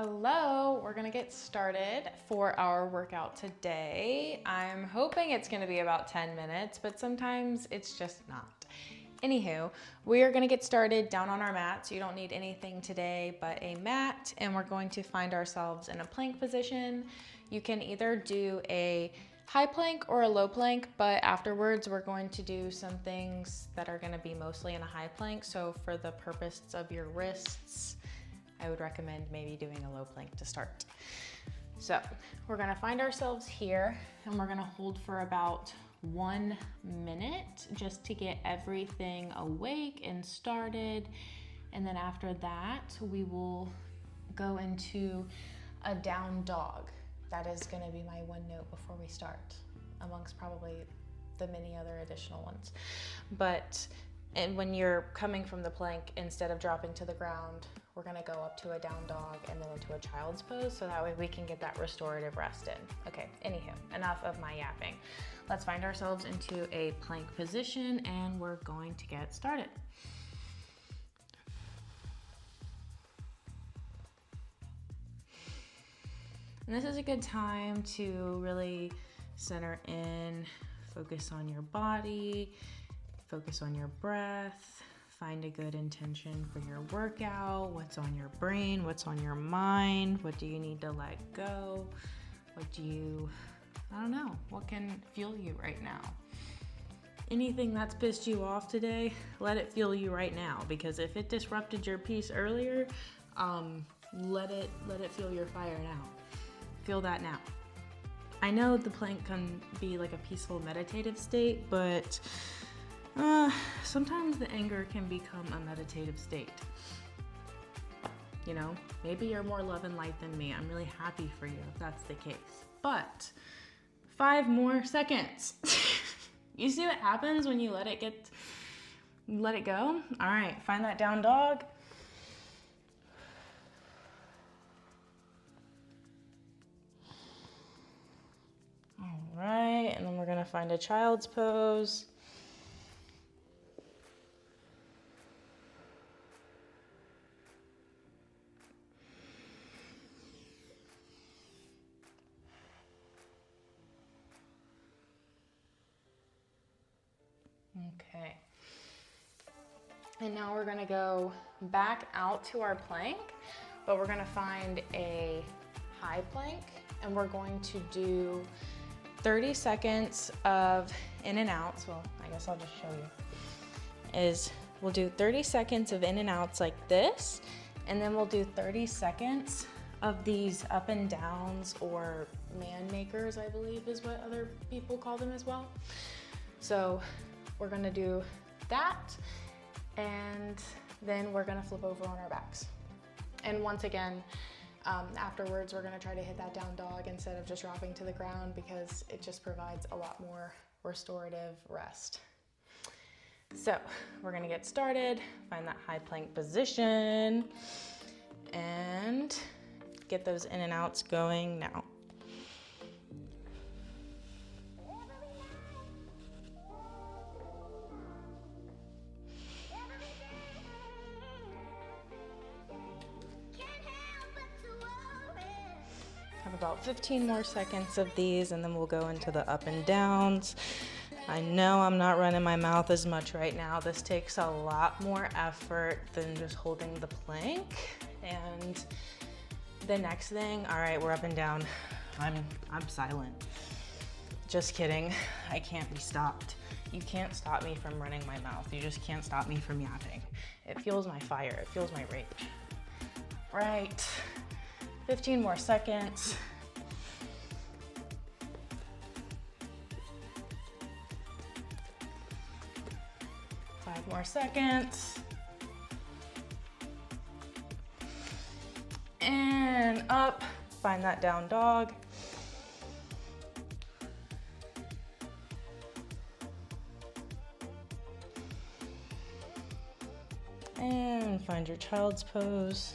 Hello, we're gonna get started for our workout today. I'm hoping it's gonna be about 10 minutes, but sometimes it's just not. Anywho, we are gonna get started down on our mats. You don't need anything today but a mat, and we're going to find ourselves in a plank position. You can either do a high plank or a low plank, but afterwards we're going to do some things that are gonna be mostly in a high plank. So for the purpose of your wrists, I would recommend maybe doing a low plank to start. So we're gonna find ourselves here and we're gonna hold for about 1 minute just to get everything awake and started. And then after that, we will go into a down dog. That is gonna be my one note before we start, amongst probably the many other additional ones. And when you're coming from the plank, instead of dropping to the ground, we're gonna go up to a down dog and then into a child's pose, so that way we can get that restorative rest in. Okay, anywho, enough of my yapping. Let's find ourselves into a plank position and we're going to get started. And this is a good time to really center in, focus on your body, focus on your breath, find a good intention for your workout, what's on your brain, what's on your mind, what do you need to let go, I don't know, what can fuel you right now. Anything that's pissed you off today, let it fuel you right now, because if it disrupted your peace earlier, let it fuel your fire now. Feel that now. I know the plank can be like a peaceful meditative state, but sometimes the anger can become a meditative state. You know, maybe you're more love and light than me. I'm really happy for you if that's the case. But 5 more seconds. You see what happens when you let it go? All right, find that down dog. All right, and then we're gonna find a child's pose. Okay. And now we're gonna go back out to our plank, but we're gonna find a high plank and we're going to do 30 seconds of in and outs. Well, I guess I'll just show you. We'll do 30 seconds of in and outs like this, and then we'll do 30 seconds of these up and downs, or man makers, I believe is what other people call them as well. So we're gonna do that, and then we're gonna flip over on our backs. And once again, afterwards, we're gonna try to hit that down dog instead of just dropping to the ground, because it just provides a lot more restorative rest. So we're gonna get started, find that high plank position, and get those in and outs going now. Have about 15 more seconds of these, and then we'll go into the up and downs. I know I'm not running my mouth as much right now. This takes a lot more effort than just holding the plank. And the next thing, all right, we're up and down. I'm silent. Just kidding. I can't be stopped. You can't stop me from running my mouth. You just can't stop me from yapping. It fuels my fire. It fuels my rage. Right. 15 more seconds. Five more seconds. And up, find that down dog. And find your child's pose.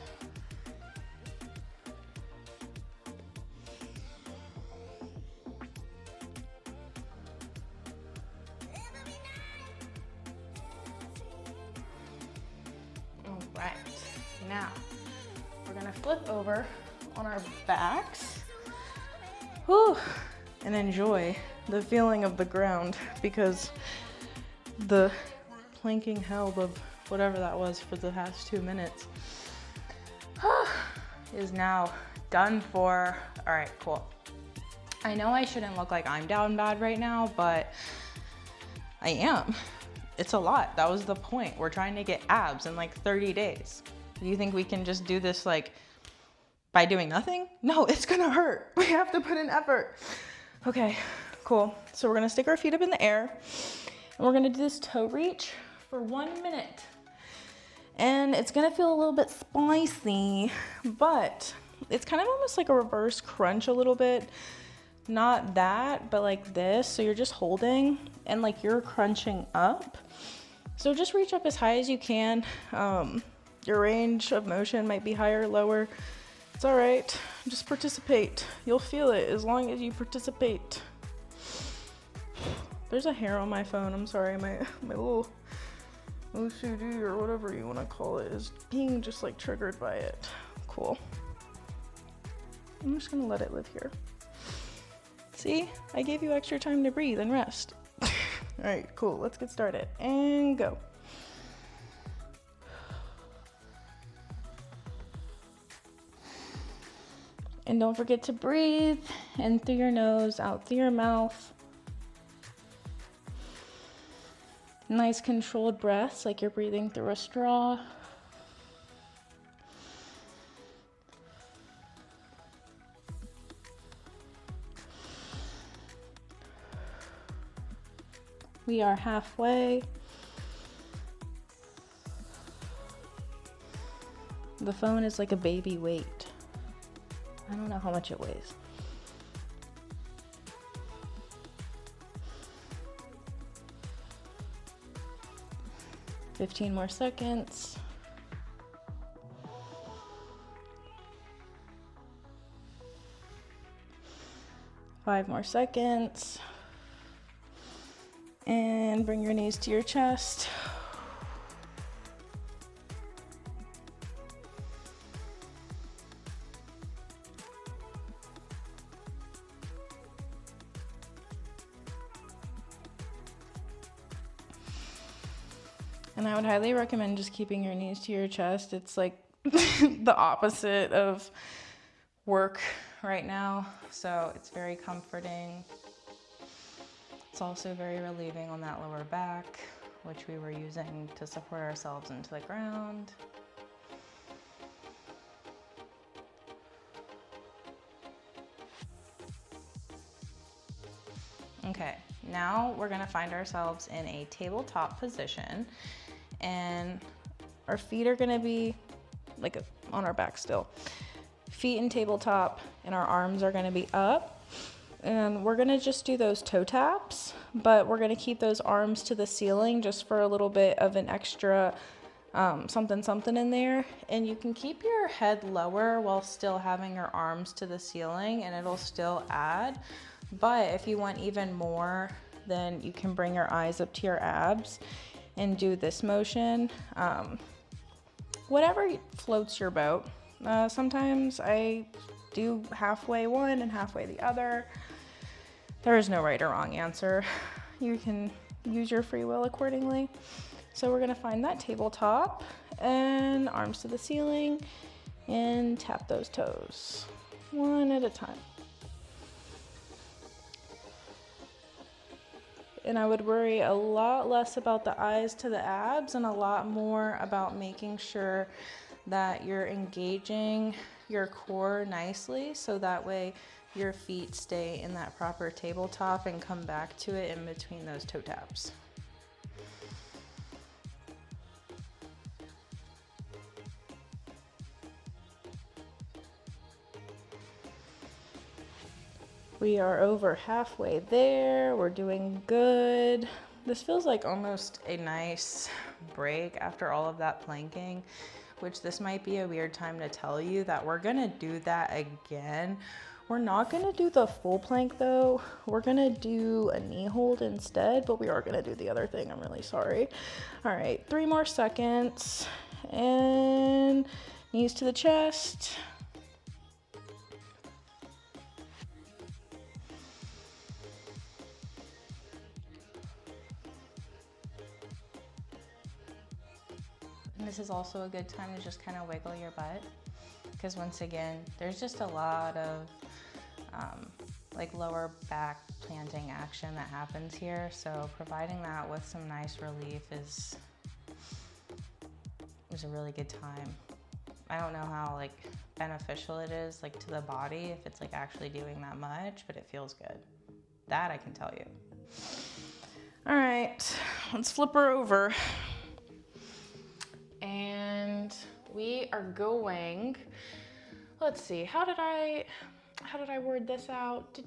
All right, now we're gonna flip over on our backs. Whew. And enjoy the feeling of the ground, because the planking held of whatever that was for the past 2 minutes is now done for. All right, cool. I know I shouldn't look like I'm down bad right now, but I am. It's a lot. That was the point. We're trying to get abs in like 30 days. Do you think we can just do this like by doing nothing? No, it's gonna hurt. We have to put in effort. Okay, cool. So we're gonna stick our feet up in the air and we're gonna do this toe reach for 1 minute. And it's gonna feel a little bit spicy, but it's kind of almost like a reverse crunch a little bit. Not that, but like this. So you're just holding and like you're crunching up. So just reach up as high as you can. Your range of motion might be higher or lower. It's all right. Just participate. You'll feel it as long as you participate. There's a hair on my phone. I'm sorry. My little OCD or whatever you want to call it is being just like triggered by it. Cool. I'm just gonna let it live here. See, I gave you extra time to breathe and rest. All right, cool. Let's get started and go. And don't forget to breathe in through your nose, out through your mouth. Nice controlled breaths, like you're breathing through a straw. We are halfway. The phone is like a baby weight. I don't know how much it weighs. "15 more seconds. "5 more seconds. And bring your knees to your chest. And I would highly recommend just keeping your knees to your chest. It's like the opposite of work right now, so it's very comforting. It's also very relieving on that lower back, which we were using to support ourselves into the ground. Okay, now we're gonna find ourselves in a tabletop position, and our feet are gonna be like on our back still. Feet in tabletop, and our arms are gonna be up. And we're gonna just do those toe taps, but we're gonna keep those arms to the ceiling just for a little bit of an extra something in there. And you can keep your head lower while still having your arms to the ceiling, and it'll still add. But if you want even more, then you can bring your eyes up to your abs and do this motion. Whatever floats your boat. Sometimes I do halfway one and halfway the other. There is no right or wrong answer. You can use your free will accordingly. So we're gonna find that tabletop and arms to the ceiling and tap those toes one at a time. And I would worry a lot less about the eyes to the abs and a lot more about making sure that you're engaging your core nicely, so that way your feet stay in that proper tabletop and come back to it in between those toe taps. We are over halfway there. We're doing good. This feels like almost a nice break after all of that planking, which this might be a weird time to tell you that we're gonna do that again. We're not gonna do the full plank though. We're gonna do a knee hold instead, but we are gonna do the other thing. I'm really sorry. All right, 3 more seconds. And knees to the chest. This is also a good time to just kind of wiggle your butt, because once again, there's just a lot of like lower back planting action that happens here. So providing that with some nice relief is a really good time. I don't know how like beneficial it is like to the body if it's like actually doing that much, but it feels good. That I can tell you. All right, let's flip her over. And we are going, let's see, how did I word this out?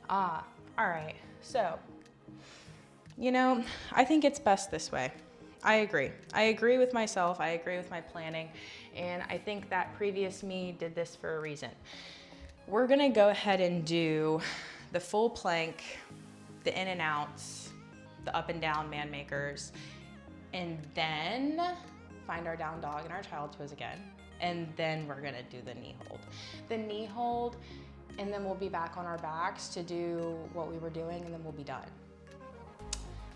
All right, so, you know, I think it's best this way. I agree with myself, I agree with my planning, and I think that previous me did this for a reason. We're gonna go ahead and do the full plank, the in and outs, the up and down man makers, and then find our down dog and our child's pose again. And then we're gonna do the knee hold. The knee hold, and then we'll be back on our backs to do what we were doing, and then we'll be done.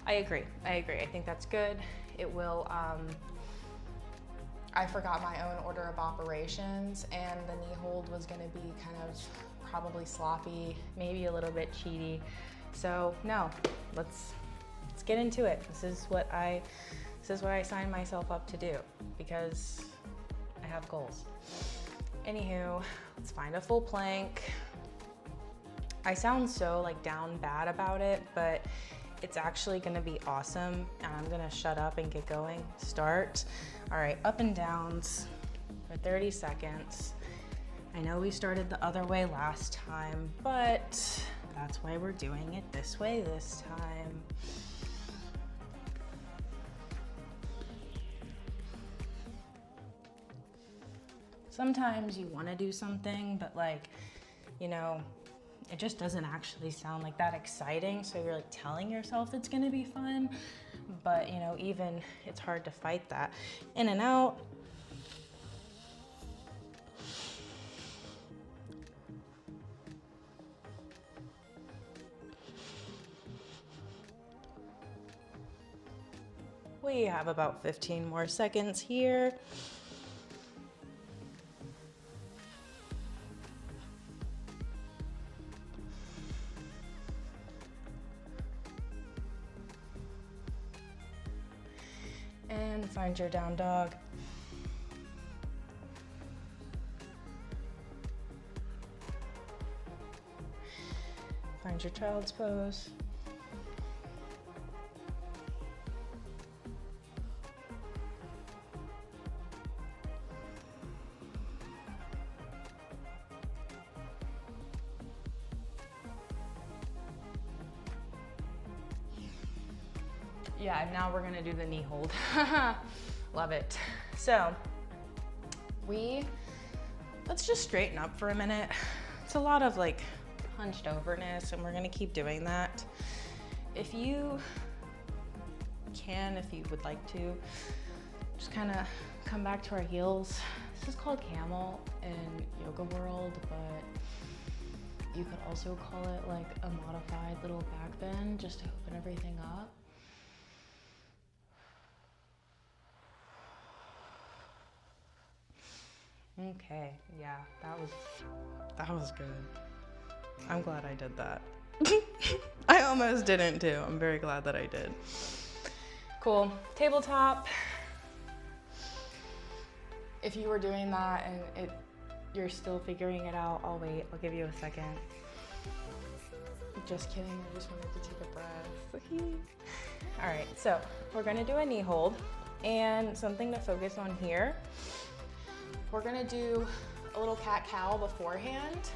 I agree. I think that's good. It will, I forgot my own order of operations, and the knee hold was gonna be kind of probably sloppy, maybe a little bit cheaty. So no, let's get into it. This is what I signed myself up to do because I have goals. Anywho, let's find a full plank. I sound so like down bad about it, but it's actually gonna be awesome, and I'm gonna shut up and get going. Start. All right, up and downs for 30 seconds. I know we started the other way last time, but that's why we're doing it this way this time. Sometimes you wanna do something, but like, you know, it just doesn't actually sound like that exciting. So you're like telling yourself it's gonna be fun, but you know, even it's hard to fight that. In and out. We have about 15 more seconds here. And find your down dog. Find your child's pose. Yeah, now we're gonna do the knee hold. Love it. So, let's just straighten up for a minute. It's a lot of like hunched overness, and we're gonna keep doing that. If you can, if you would like to, just kind of come back to our heels. This is called camel in yoga world, but you could also call it like a modified little back bend just to open everything up. Okay, yeah, that was good. I'm glad I did that. I almost didn't too. I'm very glad that I did. Cool. Tabletop. If you were doing that and you're still figuring it out, I'll wait. I'll give you a second. Just kidding. I just wanted to take a breath. All right, so we're gonna do a knee hold, and something to focus on here. We're gonna do a little cat-cow beforehand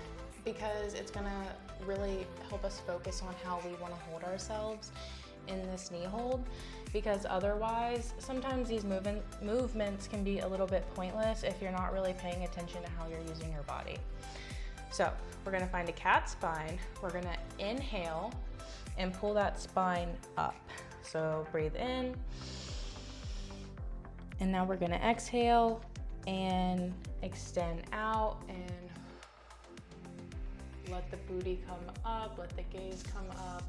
because it's gonna really help us focus on how we wanna hold ourselves in this knee hold, because otherwise, sometimes these movements can be a little bit pointless if you're not really paying attention to how you're using your body. So we're gonna find a cat spine. We're gonna inhale and pull that spine up. So breathe in, and now we're gonna exhale and extend out, and let the booty come up, let the gaze come up,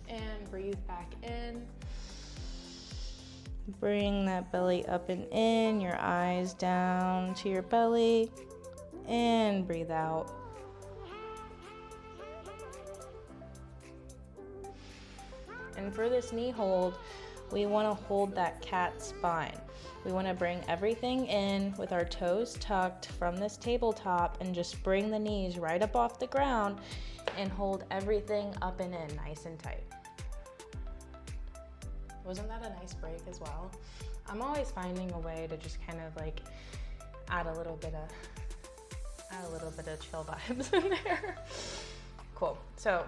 and breathe back in. Bring that belly up and in, your eyes down to your belly, and breathe out. And for this knee hold, we want to hold that cat spine. We want to bring everything in with our toes tucked from this tabletop and just bring the knees right up off the ground and hold everything up and in nice and tight. Wasn't that a nice break as well? I'm always finding a way to just kind of like add a little bit of chill vibes in there. Cool. So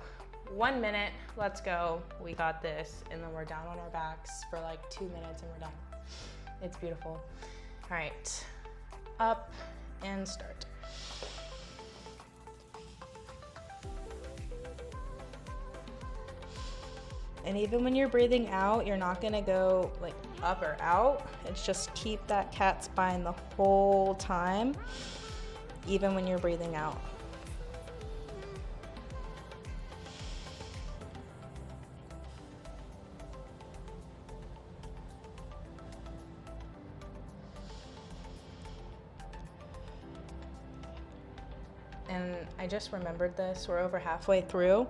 1 minute, let's go. We got this. And then we're down on our backs for like 2 minutes and we're done. It's beautiful. All right, up and start. And even when you're breathing out, you're not gonna go like up or out. It's just keep that cat spine the whole time, even when you're breathing out. And I just remembered this, we're over halfway through,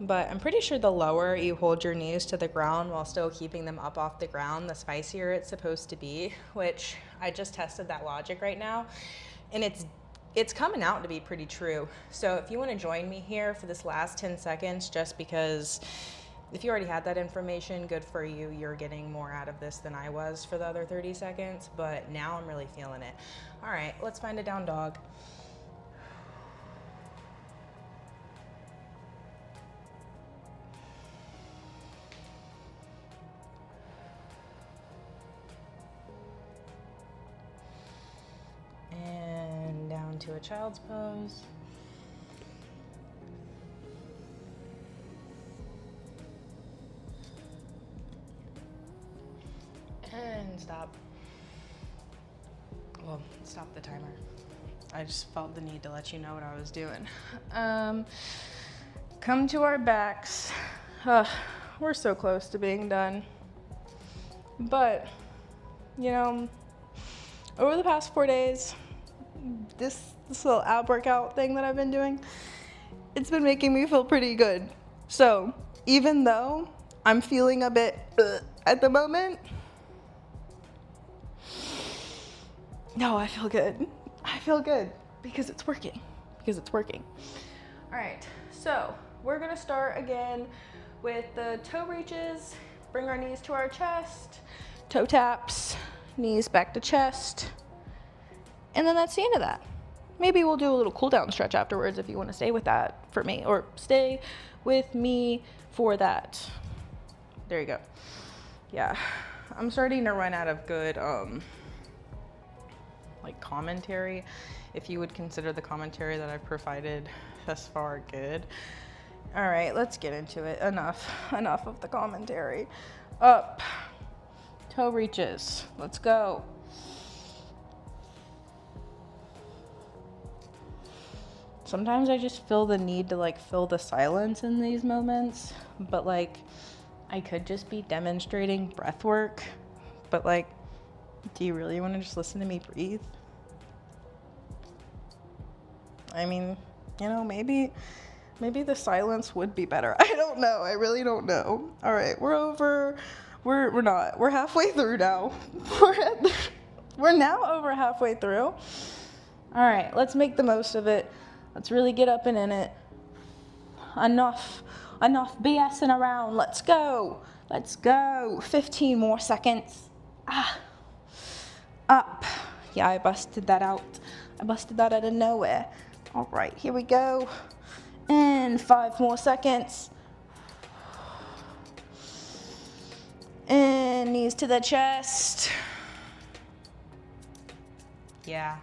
but I'm pretty sure the lower you hold your knees to the ground while still keeping them up off the ground, the spicier it's supposed to be, which I just tested that logic right now, and it's coming out to be pretty true. So if you want to join me here for this last 10 seconds, just because if you already had that information, good for you, you're getting more out of this than I was for the other 30 seconds, but now I'm really feeling it. All right, let's find a down dog. And down to a child's pose. And stop. Well, stop the timer. I just felt the need to let you know what I was doing. Come to our backs. We're so close to being done. But, you know, over the past 4 days, this little ab workout thing that I've been doing, it's been making me feel pretty good. So even though I'm feeling a bit at the moment, no, I feel good. I feel good because it's working. All right, so we're gonna start again with the toe reaches. Bring our knees to our chest, toe taps, knees back to chest. And then that's the end of that. Maybe we'll do a little cool down stretch afterwards if you want to stay with that for me, or stay with me for that. There you go. Yeah, I'm starting to run out of good like commentary, if you would consider the commentary that I've provided thus far good. All right, let's get into it. Enough of the commentary. Up, toe reaches, let's go. Sometimes I just feel the need to like fill the silence in these moments, but like I could just be demonstrating breath work, but like, do you really want to just listen to me breathe? I mean, you know, maybe the silence would be better. I don't know. I really don't know. All right, we're halfway through now. We're now over halfway through. All right, let's make the most of it. Let's really get up and in it. Enough BSing around. Let's go. 15 more seconds. Up. Yeah, I busted that out. Out of nowhere. All right, here we go. And 5 more seconds. And knees to the chest. Yeah.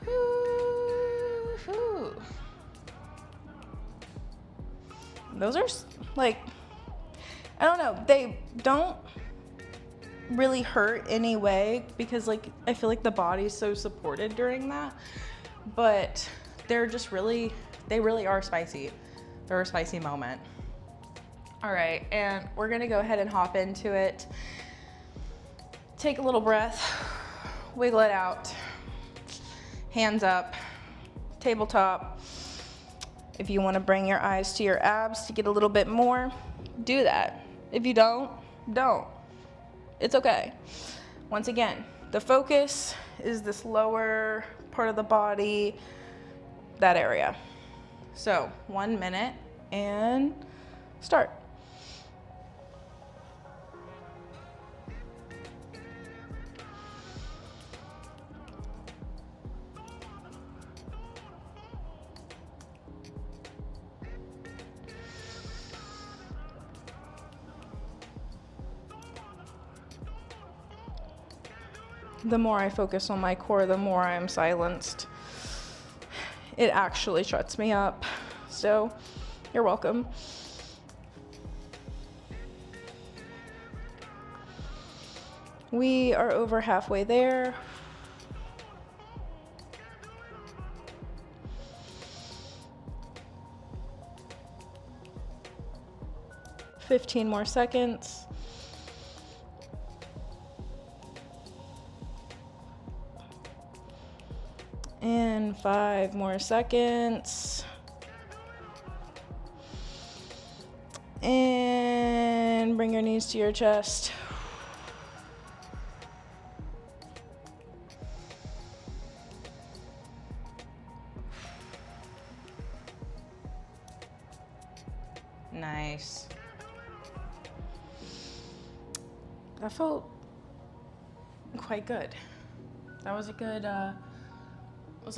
Woo-hoo. Those are like, I don't know, they don't really hurt anyway because like I feel like the body's so supported during that, but they really are spicy. They're a spicy moment. All right, and we're gonna go ahead and hop into it. Take a little breath, wiggle it out, hands up, tabletop. If you wanna bring your eyes to your abs to get a little bit more, do that. If you don't. It's okay. Once again, the focus is this lower part of the body, that area. So 1 minute and start. The more I focus on my core, the more I am silenced. It actually shuts me up. So, you're welcome. We are over halfway there. "15 more seconds. And 5 more seconds. And bring your knees to your chest. Nice. That felt quite good. That was a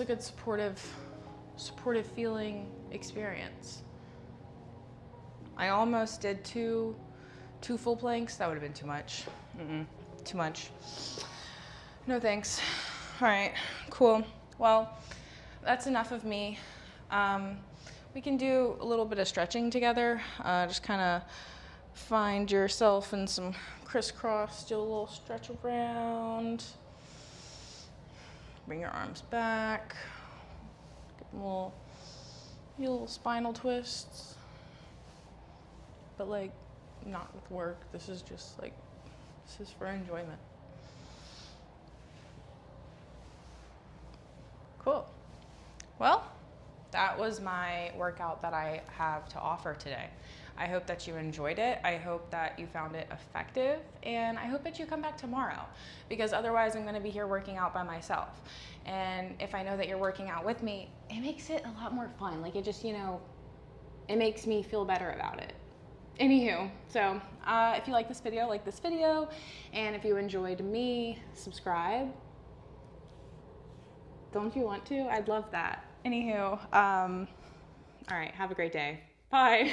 good supportive feeling experience. I almost did two full planks. That would have been too much. Too much. No thanks. All right, cool. Well, that's enough of me. We can do a little bit of stretching together. Just kind of find yourself in some crisscross, do a little stretch around. Bring your arms back. Get little spinal twists. But like, not with work. This is just like, this is for enjoyment. Cool. Well, that was my workout that I have to offer today. I hope that you enjoyed it. I hope that you found it effective, and I hope that you come back tomorrow, because otherwise I'm gonna be here working out by myself. And if I know that you're working out with me, it makes it a lot more fun. Like, it just, it makes me feel better about it. Anywho, so if you like this video, and if you enjoyed me, subscribe. Don't you want to? I'd love that. Anywho, all right, have a great day. Bye.